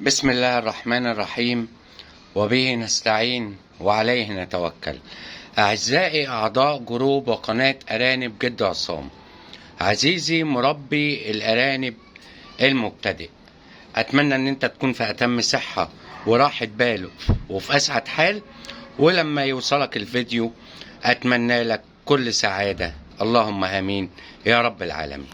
بسم الله الرحمن الرحيم، وبه نستعين وعليه نتوكل. أعزائي أعضاء جروب وقناة أرانب جد عصام، عزيزي مربي الأرانب المبتدئ، أتمنى أن أنت تكون في أتم صحة وراحة بال وفي أسعد حال، ولما يوصلك الفيديو أتمنى لك كل سعادة، اللهم آمين يا رب العالمين.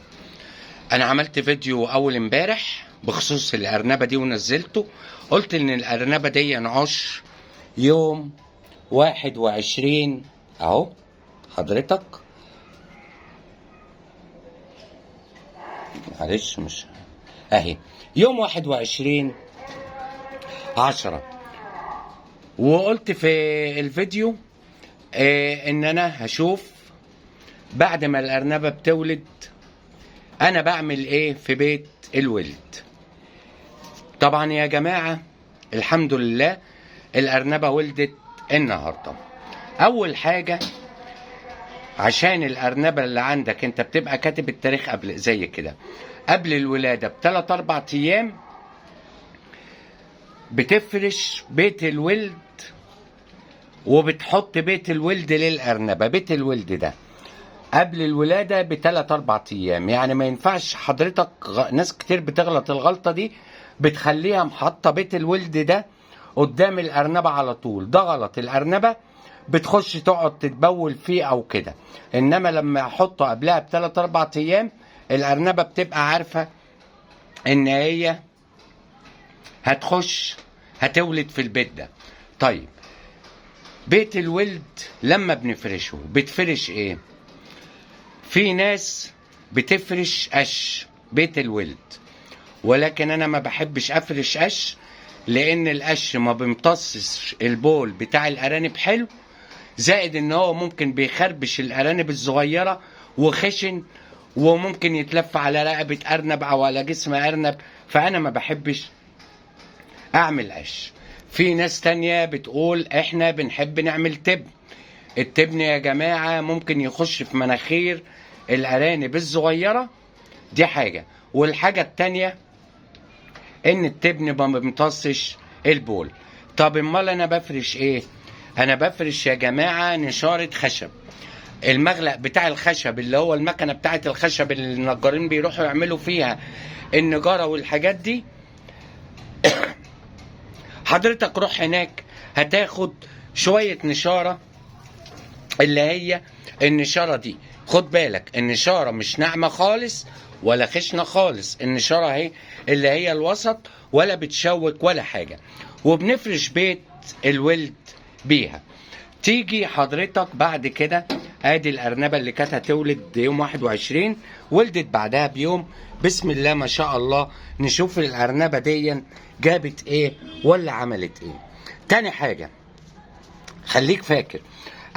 أنا عملت فيديو أول امبارح بخصوص الأرنبة دي ونزلته، قلت إن الأرنبة دي نعش يوم 21 أهو حضرتك، معلش مش أهي، يوم 21/10. وقلت في الفيديو إن أنا هشوف بعد ما الأرنبة بتولد أنا بعمل إيه في بيت الولد. طبعا يا جماعة الحمد لله الأرنبة ولدت النهاردة. أول حاجة عشان الأرنبة اللي عندك أنت بتبقى كاتب التاريخ قبل زي كده، قبل الولادة ب3-4 أيام بتفرش بيت الولد وبتحط بيت الولد للأرنبة. بيت الولد ده قبل الولادة ب3-4 أيام، يعني ما ينفعش حضرتك ناس كتير بتغلط الغلطة دي، بتخليها محطة بيت الولد ده قدام الأرنبة على طول. ده غلط، الأرنبة بتخش تقعد تتبول فيه أو كده، إنما لما أحطه قبلها ب3-4 أيام الأرنبة بتبقى عارفة إن هي هتخش هتولد في البيت ده. طيب بيت الولد لما بنفرشه بتفرش إيه؟ في ناس بتفرش قش بيت الولد، ولكن انا ما بحبش افرش قش، لان القش ما بيمتصش البول بتاع الارانب حلو، زائد ان هو ممكن بيخربش الارانب الصغيره وخشن، وممكن يتلف على رقبه ارنب او على جسم ارنب، فانا ما بحبش اعمل قش. في ناس تانية بتقول احنا بنحب نعمل تبن. التبن يا جماعه ممكن يخش في مناخير الارانب الصغيره، دي حاجه. والحاجه التانيه ان التبن ما بيمتصش البول. طب امال انا بفرش ايه؟ انا بفرش يا جماعه نشاره خشب. المغلق بتاع الخشب اللي هو المكنه بتاعه الخشب اللي النجارين بيروحوا يعملوا فيها النجاره والحاجات دي، حضرتك روح هناك هتاخد شويه نشاره، اللي هي النشاره دي خد بالك النشاره مش ناعمه خالص ولا خشنه خالص، النشاره اهي اللي هي الوسط، ولا بتشوك ولا حاجه، وبنفرش بيت الولد بيها. تيجي حضرتك بعد كده ادي الارنبه اللي كانت هتولد يوم 21 ولدت بعدها بيوم، بسم الله ما شاء الله. نشوف الارنبه دي جابت ايه ولا عملت ايه. تاني حاجه خليك فاكر،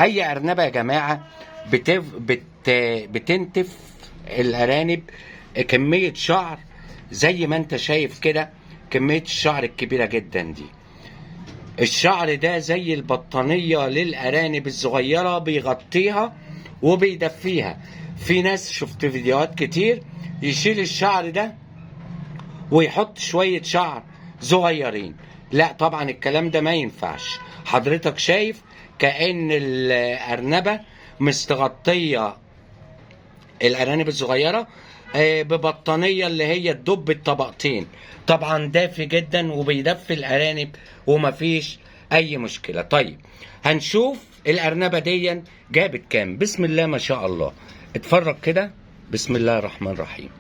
اي ارنبه يا جماعه بتنتف الارانب كميه شعر زي ما انت شايف كده، كميه الشعر الكبيره جدا دي. الشعر ده زي البطانيه للارانب الصغيره، بيغطيها وبيدفيها. في ناس شفت فيديوهات كتير يشيل الشعر ده ويحط شويه شعر صغيرين، لا طبعا الكلام ده ما ينفعش. حضرتك شايف كأن الأرنبة مستغطية الأرانب الصغيرة ببطانية اللي هي تدب الطبقتين، طبعا دافي جدا وبيدفي الأرانب ومفيش أي مشكلة. طيب هنشوف الأرنبة دي جابت كام. بسم الله ما شاء الله، اتفرج كده، بسم الله الرحمن الرحيم.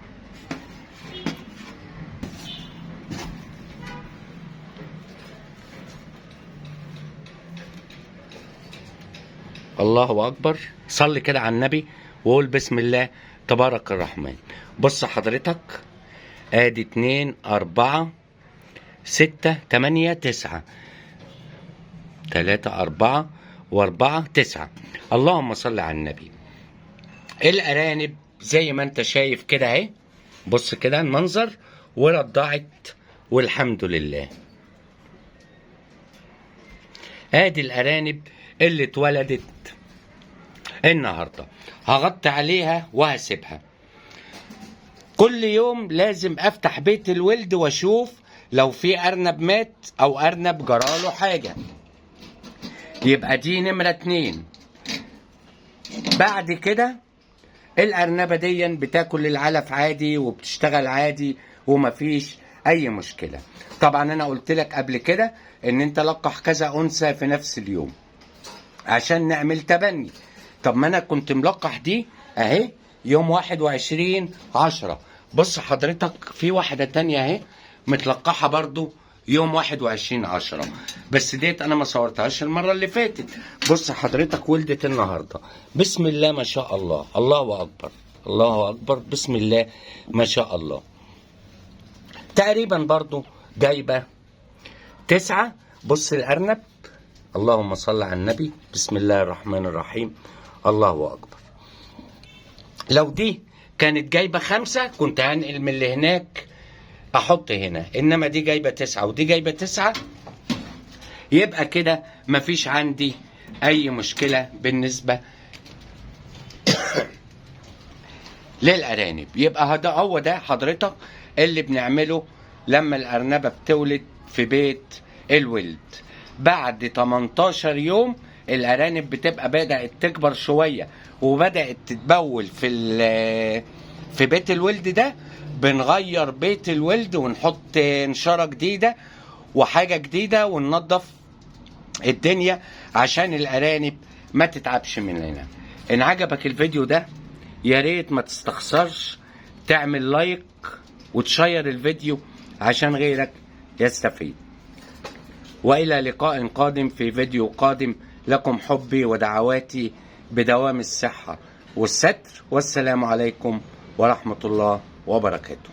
الله أكبر، صلي كده على النبي وقول بسم الله تبارك الرحمن. بص حضرتك ادي 2 4 6 8 9 3 4 و4 9. اللهم صل على النبي. الأرانب زي ما انت شايف كده اهي، بص كده المنظر، ورضعت والحمد لله. ادي الأرانب اللي اتولدت النهارده. هغطي عليها وهسيبها. كل يوم لازم افتح بيت الولد واشوف لو في ارنب مات او ارنب جراله حاجه. يبقى دي نمره 2. بعد كده الارنبه دي بتاكل العلف عادي وبتشتغل عادي ومفيش اي مشكله. طبعا انا قلت لك قبل كده ان انت لقح كذا انثى في نفس اليوم عشان نعمل تبني. طب ما انا كنت ملقح دي اهي يوم 21/10. بص حضرتك في واحده تانية اهي متلقحه برضو يوم 21/10، بس ديت انا ما صورتهاش المره اللي فاتت. بص حضرتك ولدت النهارده، بسم الله ما شاء الله، الله اكبر الله اكبر، بسم الله ما شاء الله. تقريبا برضو جايبه 9. بص الارنب، اللهم صل على النبي، بسم الله الرحمن الرحيم، الله اكبر. لو دي كانت جايبه 5 كنت هنقل من اللي هناك احط هنا، انما دي جايبه 9 ودي جايبه 9، يبقى كده مفيش عندي اي مشكله بالنسبه للارانب. يبقى هو ده حضرتك اللي بنعمله لما الارنبه بتولد في بيت الولد. بعد 18 يوم الارانب بتبقى بدات تكبر شويه وبدات تتبول في بيت الولد ده. بنغير بيت الولد ونحط نشاره جديده وحاجه جديده وننظف الدنيا عشان الارانب ما تتعبش مننا. ان عجبك الفيديو ده يا ريت ما تستخسرش تعمل لايك وتشير الفيديو عشان غيرك يستفيد. والى لقاء قادم في فيديو قادم. لكم حبي ودعواتي بدوام الصحة والستر، والسلام عليكم ورحمة الله وبركاته.